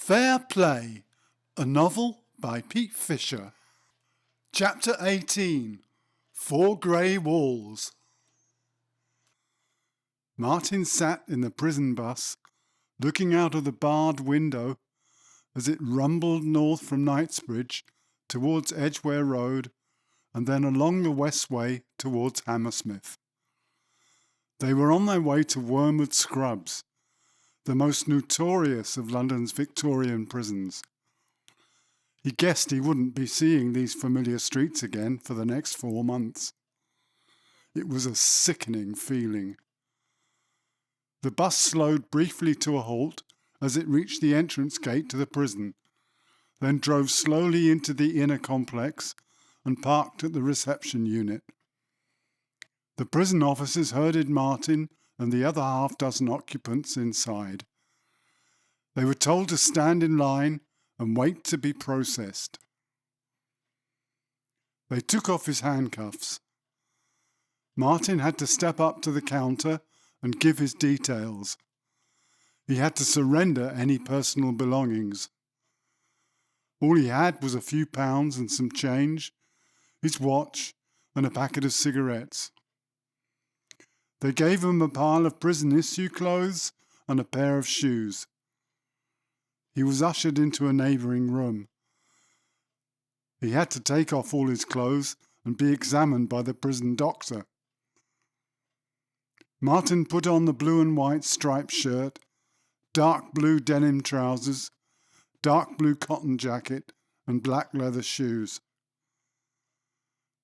Fair Play, a novel by Pete Fisher. Chapter 18. Four Grey Walls. Martin sat in the prison bus, looking out of the barred window as it rumbled north from Knightsbridge towards Edgware Road and then along the Westway towards Hammersmith. They were on their way to Wormwood Scrubs, the most notorious of London's Victorian prisons. He guessed he wouldn't be seeing these familiar streets again for the next 4 months. It was a sickening feeling. The bus slowed briefly to a halt as it reached the entrance gate to the prison, then drove slowly into the inner complex and parked at the reception unit. The prison officers herded Martin and the other half-dozen occupants inside. They were told to stand in line and wait to be processed. They took off his handcuffs. Martin had to step up to the counter and give his details. He had to surrender any personal belongings. All he had was a few pounds and some change, his watch, and a packet of cigarettes. They gave him a pile of prison-issue clothes and a pair of shoes. He was ushered into a neighbouring room. He had to take off all his clothes and be examined by the prison doctor. Martin put on the blue and white striped shirt, dark blue denim trousers, dark blue cotton jacket, and black leather shoes.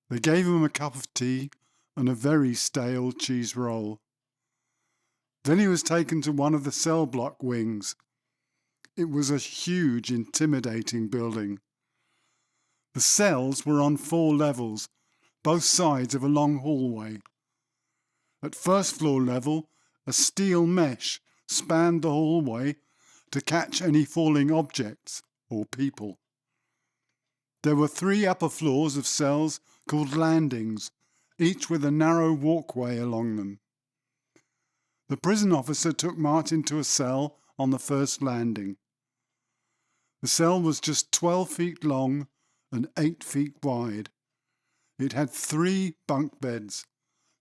They gave him a cup of tea and a very stale cheese roll. Then he was taken to one of the cell block wings. It was a huge, intimidating building. The cells were on 4 levels, both sides of a long hallway. At first floor level, a steel mesh spanned the hallway to catch any falling objects or people. There were 3 upper floors of cells called landings, each with a narrow walkway along them. The prison officer took Martin to a cell on the first landing. The cell was just 12 feet long and 8 feet wide. It had 3 bunk beds,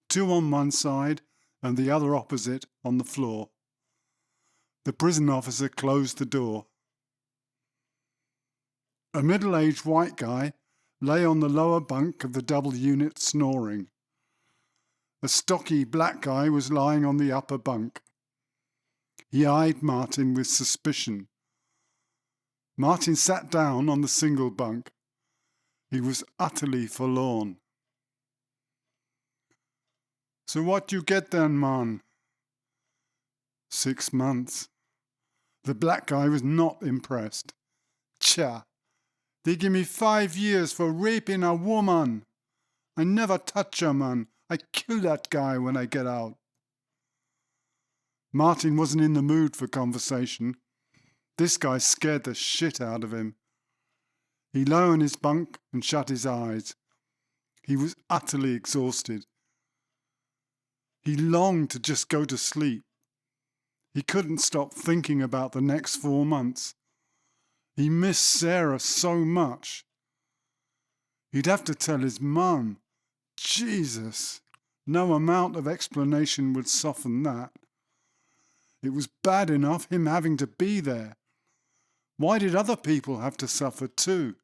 2 on one side and the other opposite on the floor. The prison officer closed the door. A middle-aged white guy lay on the lower bunk of the double unit snoring. A stocky black guy was lying on the upper bunk. He eyed Martin with suspicion. Martin sat down on the single bunk. He was utterly forlorn. "So what you get then, man?" "6 months. The black guy was not impressed. "Tcha! They give me 5 years for raping a woman. I never touch her, man. I kill that guy when I get out." Martin wasn't in the mood for conversation. This guy scared the shit out of him. He lay on his bunk and shut his eyes. He was utterly exhausted. He longed to just go to sleep. He couldn't stop thinking about the next 4 months. He missed Sarah so much. He'd have to tell his mum. Jesus! No amount of explanation would soften that. It was bad enough him having to be there. Why did other people have to suffer too?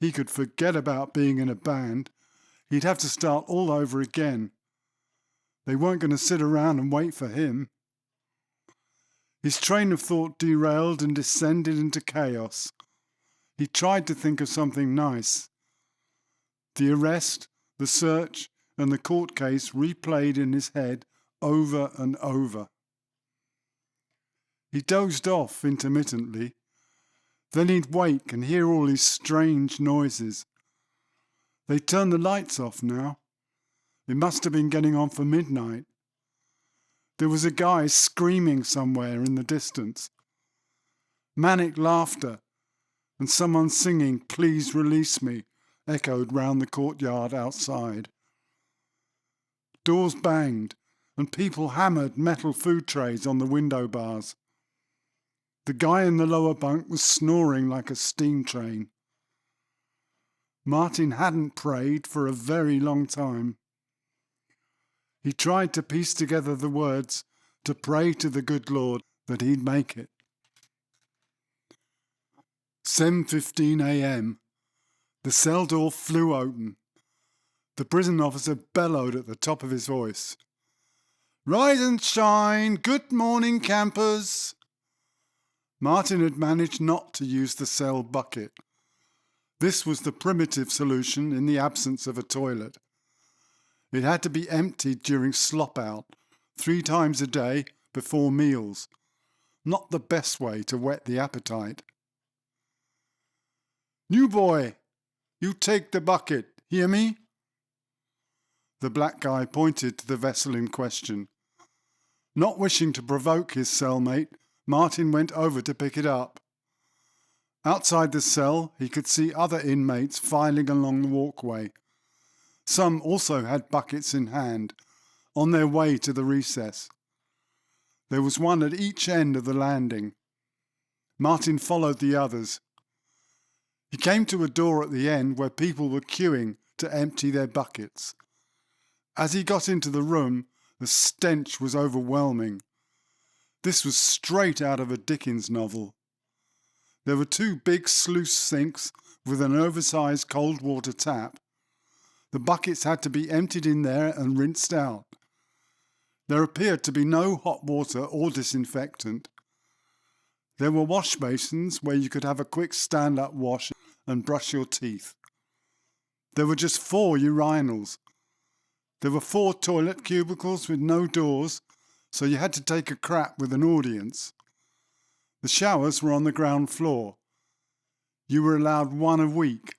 He could forget about being in a band. He'd have to start all over again. They weren't going to sit around and wait for him. His train of thought derailed and descended into chaos. He tried to think of something nice. The arrest, the search, and the court case replayed in his head over and over. He dozed off intermittently. Then he'd wake and hear all these strange noises. They'd turned the lights off now. It must have been getting on for midnight. There was a guy screaming somewhere in the distance. Manic laughter and someone singing "Please Release Me" echoed round the courtyard outside. Doors banged and people hammered metal food trays on the window bars. The guy in the lower bunk was snoring like a steam train. Martin hadn't prayed for a very long time. He tried to piece together the words to pray to the good Lord that he'd make it. 7:15 a.m. The cell door flew open. The prison officer bellowed at the top of his voice. "Rise and shine! Good morning, campers!" Martin had managed not to use the cell bucket. This was the primitive solution in the absence of a toilet. It had to be emptied during slop out, 3 times a day before meals. Not the best way to whet the appetite. "New boy, you take the bucket, hear me?" The black guy pointed to the vessel in question. Not wishing to provoke his cellmate, Martin went over to pick it up. Outside the cell, he could see other inmates filing along the walkway. Some also had buckets in hand, on their way to the recess. There was one at each end of the landing. Martin followed the others. He came to a door at the end where people were queuing to empty their buckets. As he got into the room, the stench was overwhelming. This was straight out of a Dickens novel. There were 2 big sluice sinks with an oversized cold water tap. The buckets had to be emptied in there and rinsed out. There appeared to be no hot water or disinfectant. There were wash basins where you could have a quick stand-up wash and brush your teeth. There were just 4 urinals. There were 4 toilet cubicles with no doors, so you had to take a crap with an audience. The showers were on the ground floor. You were allowed 1 a week.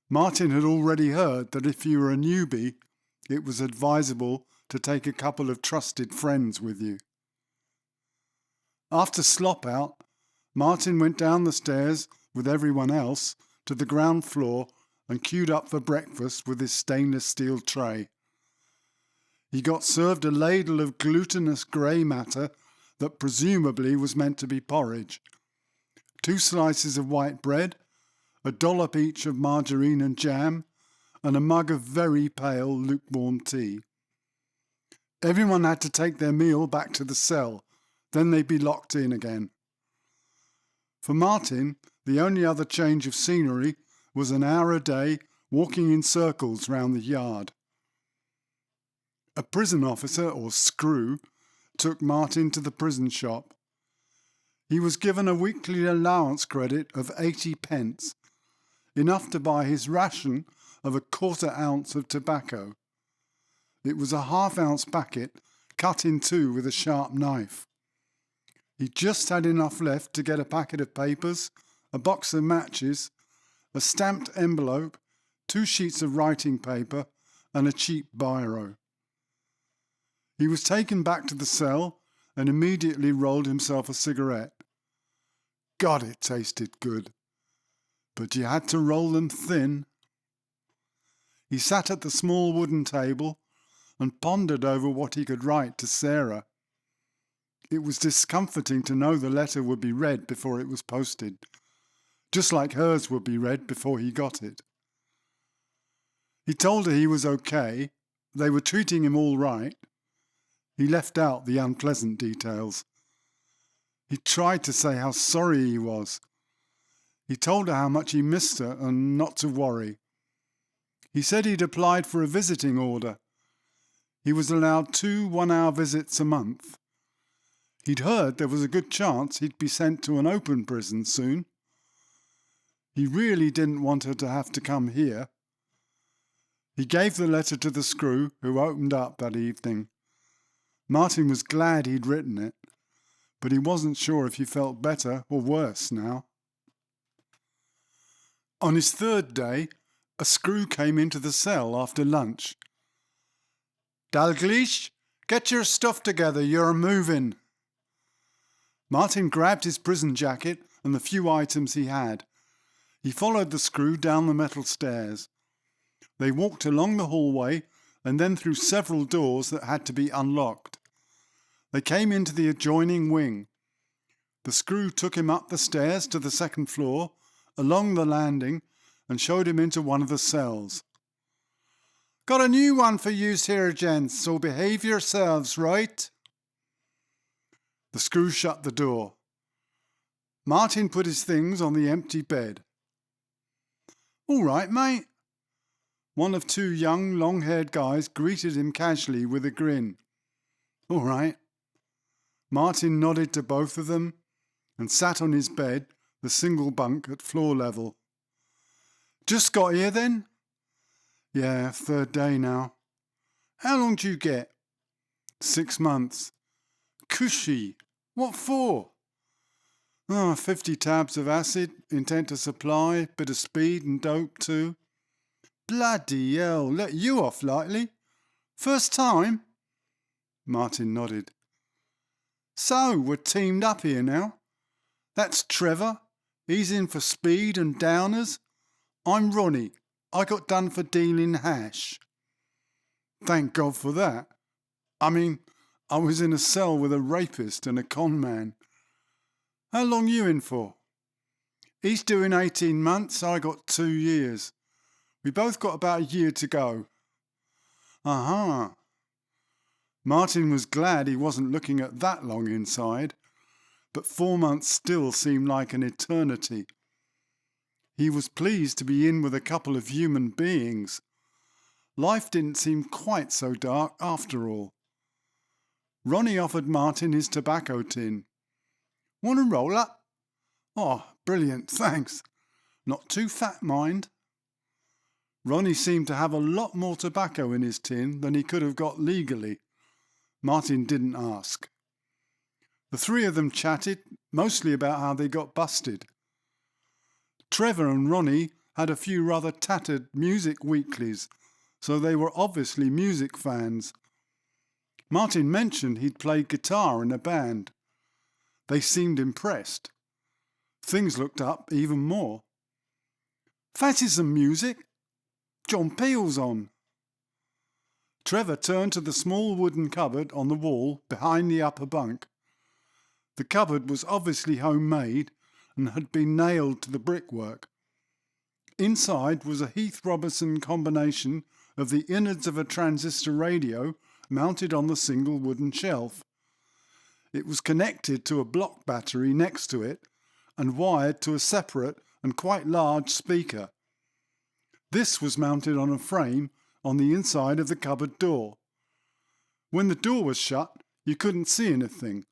Martin had already heard that if you were a newbie, it was advisable to take a couple of trusted friends with you. After slop out, Martin went down the stairs with everyone else to the ground floor and queued up for breakfast with his stainless steel tray. He got served a ladle of glutinous grey matter that presumably was meant to be porridge, 2 slices of white bread, a dollop each of margarine and jam, and a mug of very pale lukewarm tea. Everyone had to take their meal back to the cell, then they'd be locked in again. For Martin, the only other change of scenery was an hour a day walking in circles round the yard. A prison officer, or screw, took Martin to the prison shop. He was given a weekly allowance credit of 80 pence, enough to buy his ration of a 1/4 ounce of tobacco. It was a 1/2 ounce packet cut in 2 with a sharp knife. He just had enough left to get a packet of papers, a box of matches, a stamped envelope, 2 sheets of writing paper, and a cheap biro. He was taken back to the cell and immediately rolled himself a cigarette. God, it tasted good. But you had to roll them thin. He sat at the small wooden table and pondered over what he could write to Sarah. It was discomforting to know the letter would be read before it was posted, just like hers would be read before he got it. He told her he was okay, they were treating him all right. He left out the unpleasant details. He tried to say how sorry he was. He told her how much he missed her and not to worry. He said he'd applied for a visiting order. He was allowed 2 one-hour visits a month. He'd heard there was a good chance he'd be sent to an open prison soon. He really didn't want her to have to come here. He gave the letter to the screw, who opened up that evening. Martin was glad he'd written it, but he wasn't sure if he felt better or worse now. On his 3rd day, a screw came into the cell after lunch. "Dalgleish, get your stuff together, you're moving." Martin grabbed his prison jacket and the few items he had. He followed the screw down the metal stairs. They walked along the hallway and then through several doors that had to be unlocked. They came into the adjoining wing. The screw took him up the stairs to the second floor, along the landing, and showed him into one of the cells. "Got a new one for yous here, gents, so behave yourselves, right?" The screw shut the door. Martin put his things on the empty bed. "All right, mate." One of two young, long-haired guys greeted him casually with a grin. "All right." Martin nodded to both of them and sat on his bed, the single bunk at floor level. "Just got here then?" "Yeah, third day now." "How long do you get?" 6 months. "Cushy. What for?" 50 tabs of acid, intent to supply, bit of speed and dope too." "Bloody hell, let you off lightly. First time?" Martin nodded. "So, we're teamed up here now. That's Trevor. He's in for speed and downers. I'm Ronnie. I got done for dealing hash." "Thank God for that. I mean, I was in a cell with a rapist and a con man." "How long you in for?" "He's doing 18 months, I got 2 years. We both got about a year to go." "Uh-huh." Martin was glad he wasn't looking at that long inside, but 4 months still seemed like an eternity. He was pleased to be in with a couple of human beings. Life didn't seem quite so dark after all. Ronnie offered Martin his tobacco tin. "Want a roll up?" "Oh, brilliant, thanks. Not too fat, mind." Ronnie seemed to have a lot more tobacco in his tin than he could have got legally. Martin didn't ask. The three of them chatted, mostly about how they got busted. Trevor and Ronnie had a few rather tattered music weeklies, so they were obviously music fans. Martin mentioned he'd played guitar in a band. They seemed impressed. Things looked up even more. "Fancy some music? John Peel's on." Trevor turned to the small wooden cupboard on the wall behind the upper bunk. The cupboard was obviously homemade and had been nailed to the brickwork. Inside was a Heath Robertson combination of the innards of a transistor radio mounted on the single wooden shelf. It was connected to a block battery next to it and wired to a separate and quite large speaker. This was mounted on a frame on the inside of the cupboard door. When the door was shut, you couldn't see anything.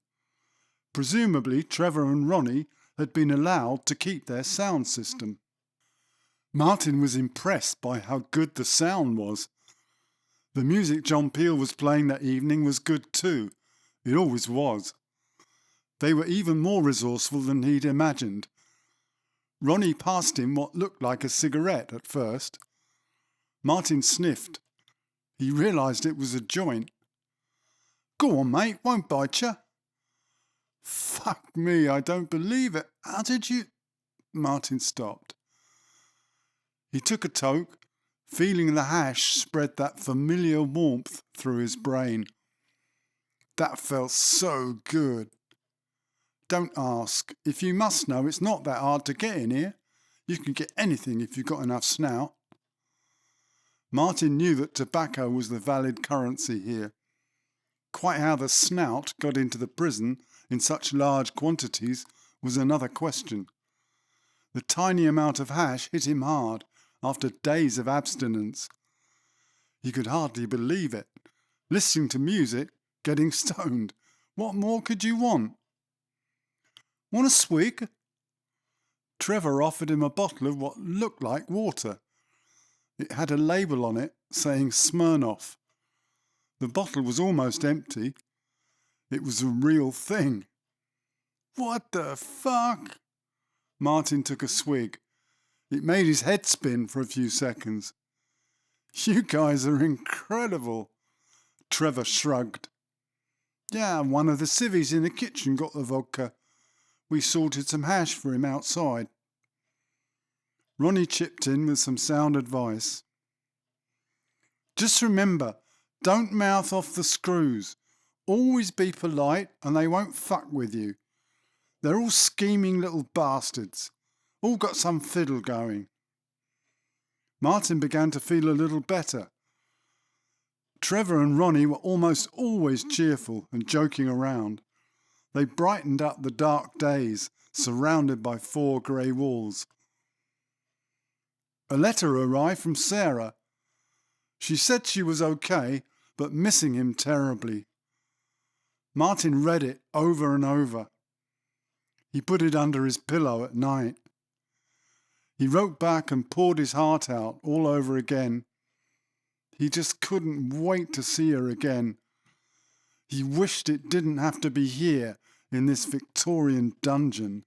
Presumably Trevor and Ronnie had been allowed to keep their sound system. Martin was impressed by how good the sound was. The music John Peel was playing that evening was good too. It always was. They were even more resourceful than he'd imagined. Ronnie passed him what looked like a cigarette at first. Martin sniffed. He realised it was a joint. "Go on, mate, won't bite you." "Fuck me, I don't believe it. How did you—" Martin stopped. He took a toke, feeling the hash spread that familiar warmth through his brain. That felt so good. "Don't ask. If you must know, it's not that hard to get in here. You can get anything if you've got enough snout." Martin knew that tobacco was the valid currency here. Quite how the snout got into the prison in such large quantities was another question. The tiny amount of hash hit him hard after days of abstinence. He could hardly believe it. Listening to music, getting stoned. What more could you want? "Want a swig?" Trevor offered him a bottle of what looked like water. It had a label on it saying Smirnoff. The bottle was almost empty. It was a real thing. "What the fuck?" Martin took a swig. It made his head spin for a few seconds. "You guys are incredible." Trevor shrugged. "Yeah, one of the civvies in the kitchen got the vodka. We sorted some hash for him outside." Ronnie chipped in with some sound advice. "Just remember, don't mouth off the screws. Always be polite and they won't fuck with you. They're all scheming little bastards. All got some fiddle going. Martin began to feel a little better. Trevor and Ronnie were almost always cheerful and joking around. They brightened up the dark days, surrounded by 4 grey walls. A letter arrived from Sarah. She said she was okay, but missing him terribly. Martin read it over and over. He put it under his pillow at night. He wrote back and poured his heart out all over again. He just couldn't wait to see her again. He wished it didn't have to be here in this Victorian dungeon.